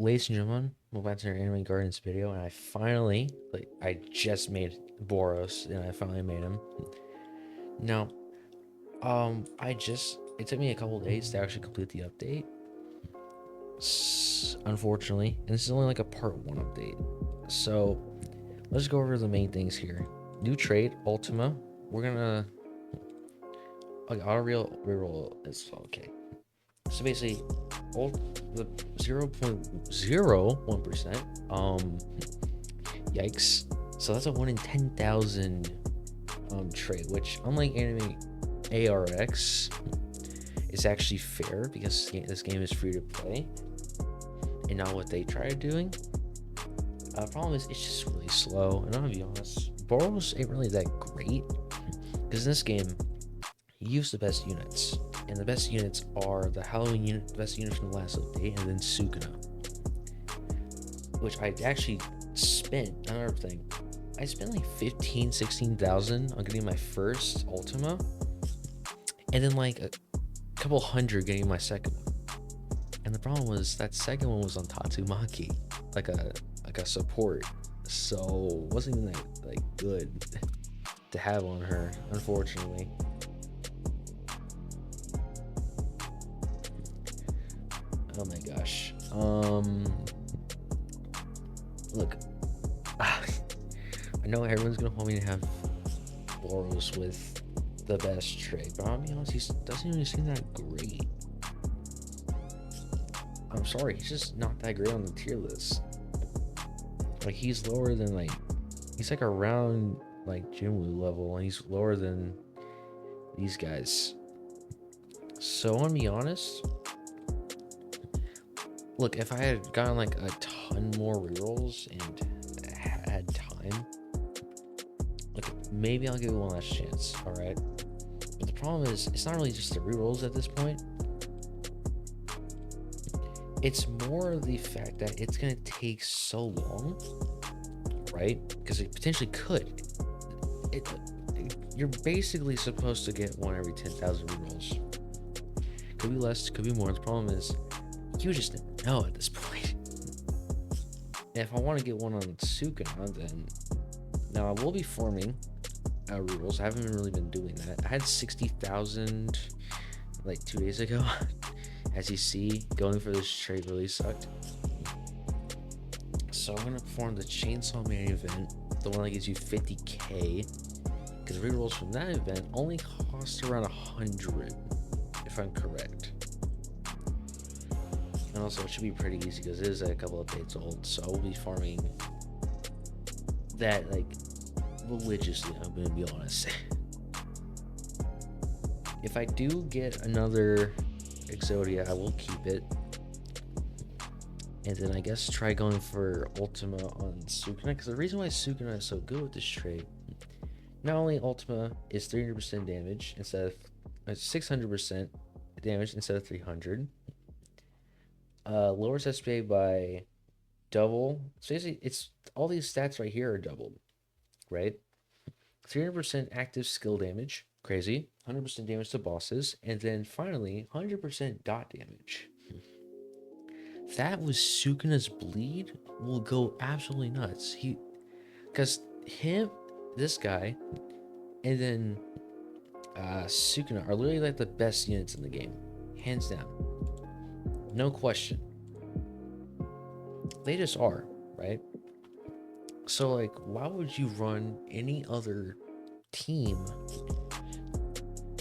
ladies and gentlemen, welcome back to our Anime Gardens video, and I just made Boros, and I finally made him. Now, it took me a couple days to actually complete the update, unfortunately, and this is only like a part 1 update. So, let's go over the main things here. New trait, Ultima. We're gonna, okay, reroll is okay. So basically, the 0.01%, yikes. So that's a 1 in 10,000 trade, which unlike anime ARX is actually fair because this game is free to play and not what they tried doing. Problem is, it's just really slow, and I'm gonna be honest, Boros ain't really that great because in this game you use the best units, and the best units are the Halloween unit, the best unit from the last update, and then Sukuna, which I actually spent. Another thing, I spent like 16,000 on getting my first Ultima, and then like a couple hundred getting my second one. And the problem was that second one was on Tatsumaki, like a support, so wasn't even that like good to have on her, unfortunately. Oh my gosh. Look, I know everyone's gonna want me to have Boros with the best trade, but I'll be honest, he doesn't even seem that great. I'm sorry, he's just not that great on the tier list. Like, he's lower than he's like around like Jinwoo level, and he's lower than these guys. So I'm gonna be honest. Look, if I had gotten like a ton more rerolls and had time, look, maybe I'll give it one last chance, alright? But the problem is, it's not really just the rerolls at this point. It's more the fact that it's gonna take so long, right? Because it potentially could. You're basically supposed to get one every 10,000 rerolls. Could be less, could be more. The problem is, you just never know at this point. And if I want to get one on Sukuna, then now I will be farming rerolls. I haven't really been doing that. I had 60,000 like 2 days ago. As you see, going for this trade really sucked. So I'm gonna perform the Chainsaw Man event, the one that gives you 50k, because rerolls from that event only cost around 100, if I'm correct. And also, it should be pretty easy because it is a couple updates old, so I will be farming that like religiously, I'm gonna be honest. If I do get another Exodia, I will keep it, and then I guess try going for Ultima on Sukuna, because the reason why Sukuna is so good with this trade, not only Ultima is 300% damage instead of 600% damage instead of 300, lowers SPA by double. So basically, it's all these stats right here are doubled, right? 300% active skill damage, crazy. 100% damage to bosses, and then finally 100% dot damage. That was Sukuna's bleed will go absolutely nuts. Because this guy, and then Sukuna are literally like the best units in the game, hands down, no question. They just are, right? So like, why would you run any other team?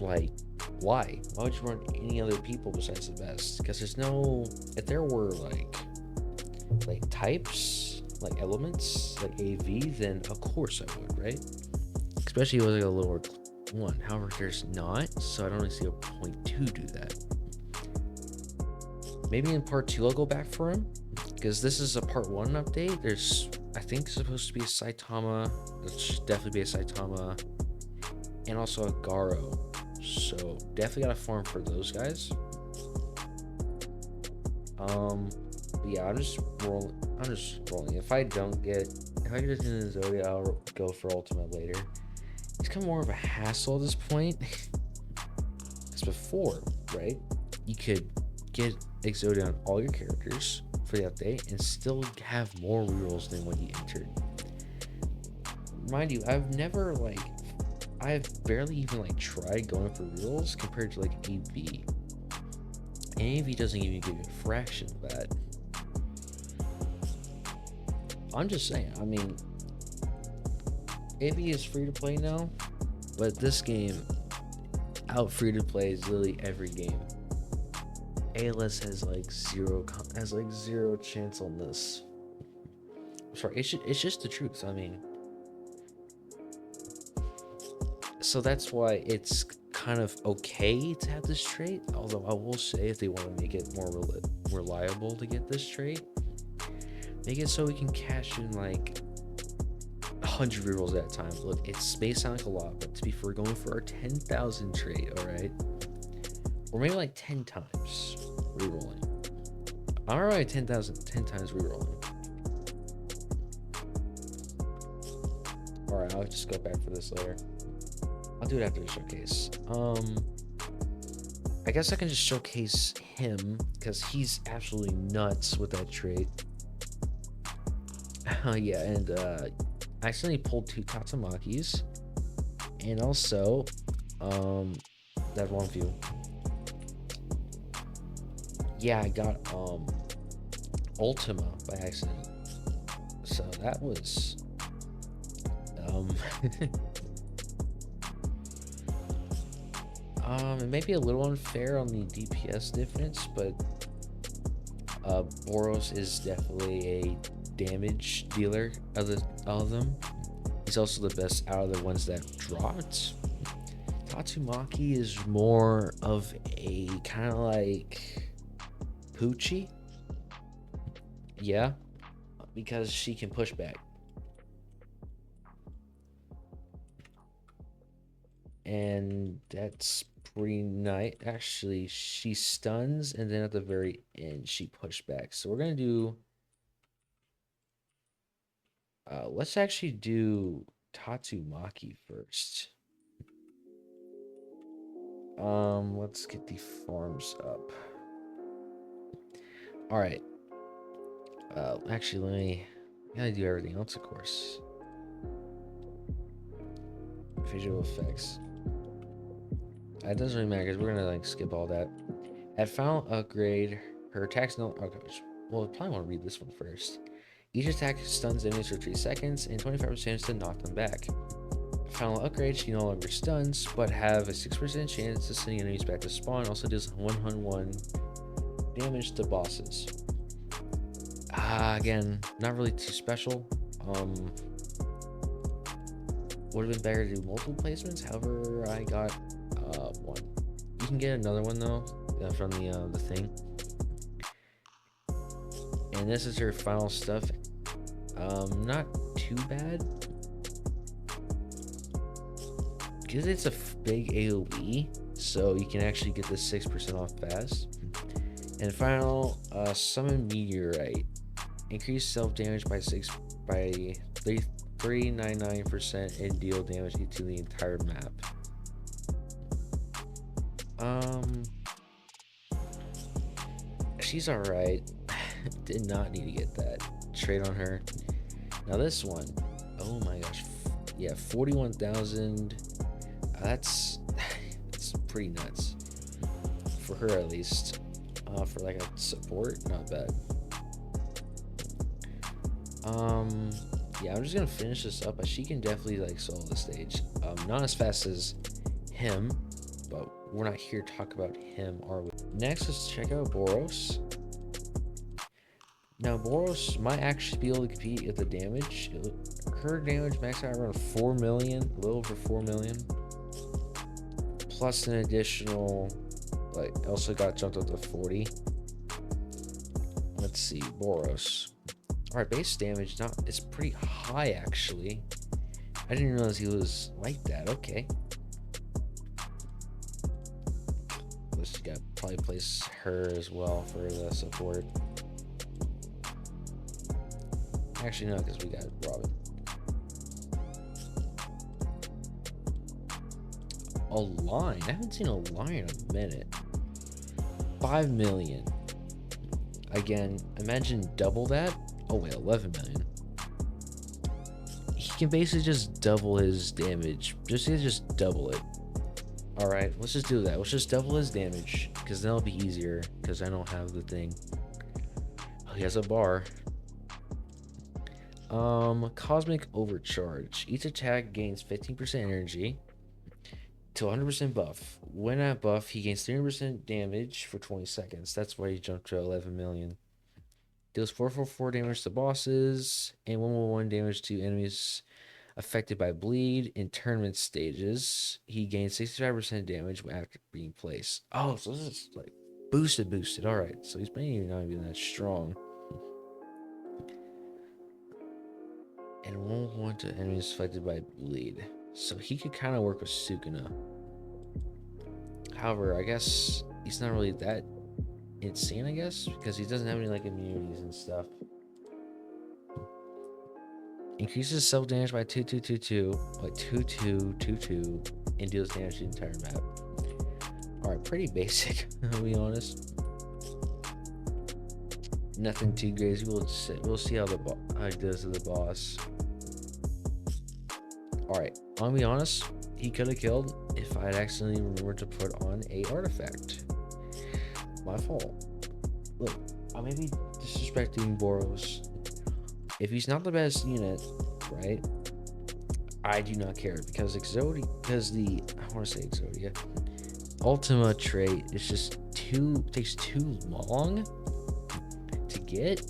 Like, why would you run any other people besides the best? Because there's no, if there were like types, like elements, like AV, then of course I would, right? Especially with like a lower one. However, there's not, so I don't really see a point to do that. Maybe in part 2 I'll go back for him, because this is a part 1 update. There's, I think, supposed to be a Saitama. There should definitely be a Saitama, and also a Garo. So definitely gotta farm for those guys. But yeah, I'm just rolling. If I get in the Zodia, I'll go for Ultimate later. It's kind of more of a hassle at this point. Because before, right, you could get Exodia on all your characters for the update and still have more rerolls than what you entered. Mind you, I've barely even like tried going for rerolls compared to like AV. And AV doesn't even give you a fraction of that. I'm just saying, I mean, AV is free to play now, but this game out free to play is literally every game. ALS has like zero chance on this. Sorry, it's just the truth. I mean, so that's why it's kind of okay to have this trait. Although I will say, if they want to make it more reliable to get this trait, make it so we can cash in like 100 rerolls at a time. Look, it may sound like a lot, but to be fair, we're going for our 10,000 trait, all right? Or maybe like 10 times rerolling. I'm already 10 times rerolling. All right, I'll just go back for this later. I'll do it after the showcase. I guess I can just showcase him because he's absolutely nuts with that trait. Yeah, and I accidentally pulled 2 Tatsumakis, and also that one view. Yeah, I got Ultima by accident, so that was it may be a little unfair on the DPS difference, but Boros is definitely a damage dealer of them. He's also the best out of the ones that dropped. Tatsumaki is more of a kind of like Poochie. Yeah, because she can push back. And that's pretty nice. Actually, she stuns, and then at the very end, she push back. So we're going to do... let's actually do Tatsumaki first. Let's get the farms up. All right. Actually, I gotta do everything else, of course. Visual effects. It doesn't really matter because we're gonna like skip all that. At final upgrade, her attacks no. Okay, well, I probably want to read this one first. Each attack stuns enemies for 3 seconds and 25% chance to knock them back. Final upgrade, she no longer stuns, but have a 6% chance to send enemies back to spawn. Also does 101 damage to bosses. Again, not really too special. Would have been better to do multiple placements. However, I got one. You can get another one though from the thing. And this is her final stuff. Not too bad. Because it's a big AoE, so you can actually get the 6% off fast. And final, summon meteorite. Increase self damage by 399% and deal damage to the entire map. She's alright. Did not need to get that. Trade on her. Now this one, oh my gosh, yeah, 41,000. That's it's pretty nuts for her at least. For like a support, not bad. Yeah, I'm just gonna finish this up, but she can definitely like solo the stage. Not as fast as him, but we're not here to talk about him, are we? Next, let's check out Boros. Now, Boros might actually be able to compete with the damage. Her damage maxed out around 4 million, a little over 4 million. Plus an additional, like, also got jumped up to 40. Let's see, Boros. Alright, base damage, it's pretty high, actually. I didn't realize he was like that, okay. Let's gotta probably place her as well for the support. Actually, no, because we got Robin. A line? I haven't seen a line in a minute. 5 million. Again, imagine double that. Oh wait, 11 million. He can basically just double his damage. Just double it. All right, let's just do that. Let's just double his damage, because then it'll be easier, because I don't have the thing. Oh, he has a bar. Cosmic Overcharge. Each attack gains 15% energy to 100% buff. When at buff, he gains 300% damage for 20 seconds. That's why he jumped to 11 million. Deals 444 damage to bosses and 111 damage to enemies affected by bleed in tournament stages. He gains 65% damage after being placed. Oh, so this is like boosted. All right, so he's maybe not even that strong. And 111 to enemies affected by bleed. So he could kind of work with Sukuna. However, I guess he's not really that insane, I guess, because he doesn't have any like immunities and stuff. Increases self damage by 2222, and deals damage to the entire map. Alright, pretty basic, I'll be honest. Nothing too crazy. We'll see how he does to the boss. Alright, I'll be honest, he could have killed if I had accidentally remembered to put on a artifact. My fault. Look, I may be disrespecting Boros. If he's not the best unit, right? I do not care, because Exodia, Ultima trait is just takes too long to get.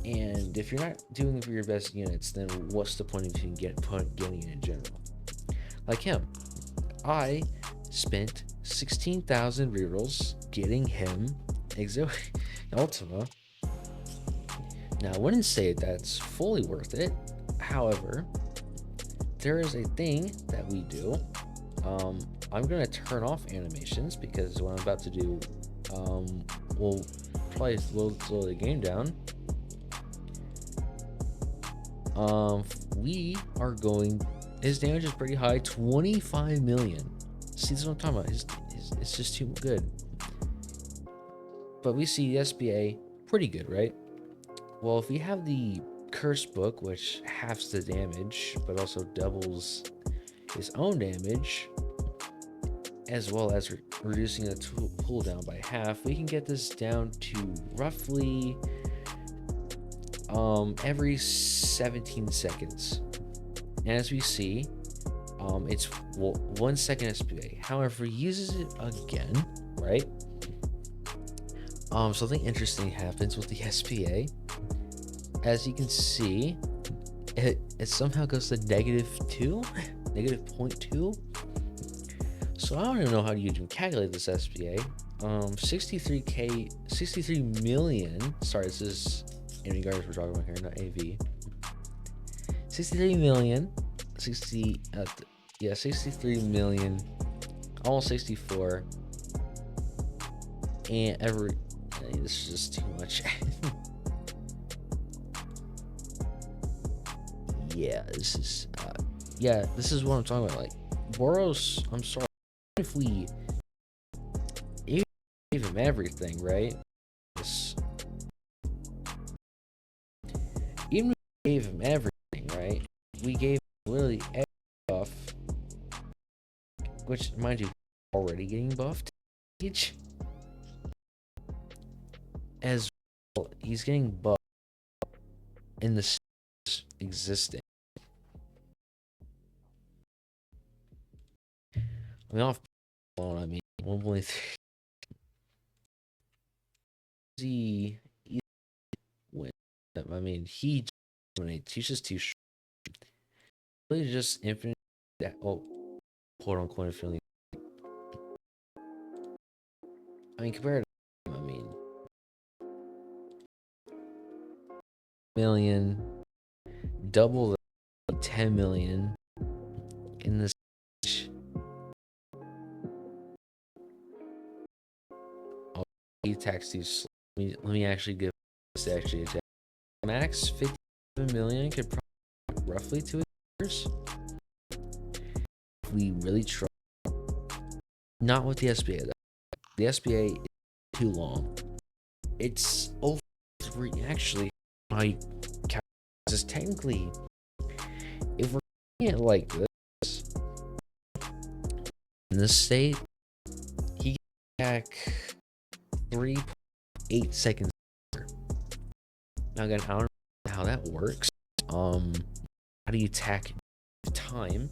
And if you're not doing it for your best units, then what's the point of even getting it in general? Like him, I spent 16,000 rerolls getting him Ultima. Now, I wouldn't say that's fully worth it. However, there is a thing that we do. I'm going to turn off animations, because what I'm about to do will probably slow the game down. We are going... His damage is pretty high, 25 million. See, this is what I'm talking about. It's just too good. But we see the SBA, pretty good, right? Well, if we have the Curse Book, which halves the damage, but also doubles his own damage, as well as reducing the cooldown by half, we can get this down to roughly every 17 seconds. And as we see, it's 1 second SPA. However, he uses it again, right? Something interesting happens with the SPA. As you can see, it somehow goes to -2, -0.2. So I don't even know how to even calculate this SPA. 63 million. Sorry, this is enemy guards we're talking about here, not AV. 63 million. 63 million. Almost 64. And this is just too much. This is what I'm talking about. Like, Boros, I'm sorry, if we gave him everything, right? Even if we gave him everything, right? We gave him literally every buff, which, mind you, already getting buffed each. As well, he's getting buffed in the existing. I mean, 1.3. He win. I mean, he dominates. He's just too strong. Really just infinite. Quote unquote infinitely. I mean, compared to him, million, double the 10 million in this. He attacks these. Let me actually give this actually attack. Max 57 million could probably roughly 2 years. If we really try. Not with the SBA though. The SBA is too long. it's over three. Actually, my is technically, if we're looking at like this in this state, he gets back 3.8 seconds. Now again, I don't know how that works. How do you attack time?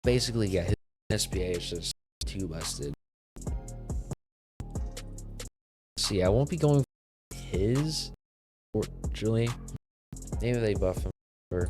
Basically, yeah, his SPA is just too busted. So yeah, I won't be going for his, fortunately. Maybe they buff him or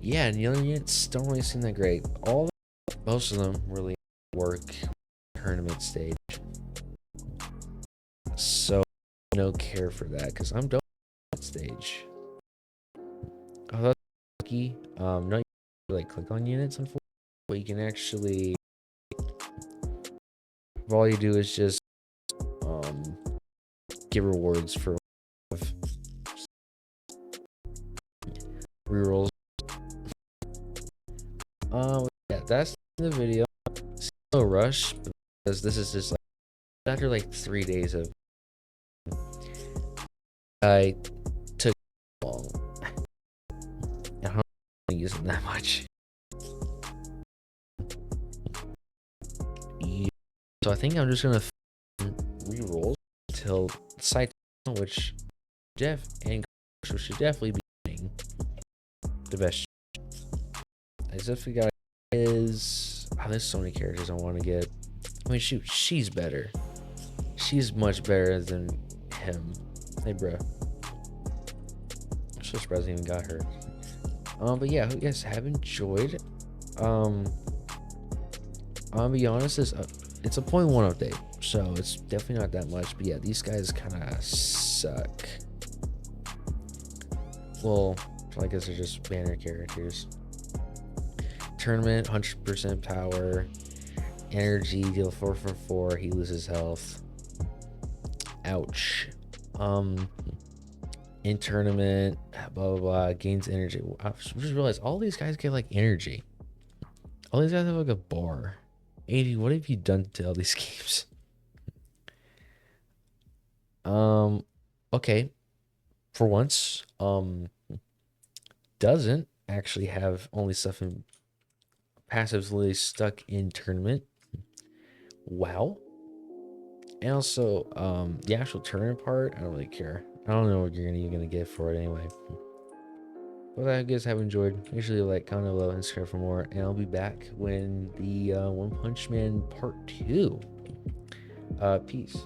yeah, and the other units don't really seem that great. Most of them really work tournament stage. So no care for that because I'm done with that stage. Oh, that's lucky. No, you can like click on units, unfortunately, but you can actually. All you do is just get rewards for rerolls. Yeah, that's the video. No rush because this is just like after like 3 days of I took long. I don't use it that much. Yeah. So I think I'm just gonna reroll till site, which Jeff and Coach should definitely be getting the best. As if we got is there's so many characters I want to get. I mean, shoot, she's better. She's much better than him. Hey, bro. I'm so surprised I even got her. But yeah, I hope you guys have enjoyed. I'll be honest, it's a 0.1 update, so it's definitely not that much. But yeah, these guys kind of suck. Well, I guess they're just banner characters. Tournament, 100% power, energy, deal 4 for 4. He loses health. Ouch. In tournament, blah blah blah, gains energy. I just realized all these guys get like energy. All these guys have like a bar. 80, what have you done to all these games? Okay. For once, doesn't actually have only stuff in passively stuck in tournament. Wow. And also, the actual tournament part, I don't really care. I don't know what you're gonna get for it anyway. But I guess have enjoyed. Make sure you like, comment below, and subscribe for more. And I'll be back when the One Punch Man Part 2. Peace.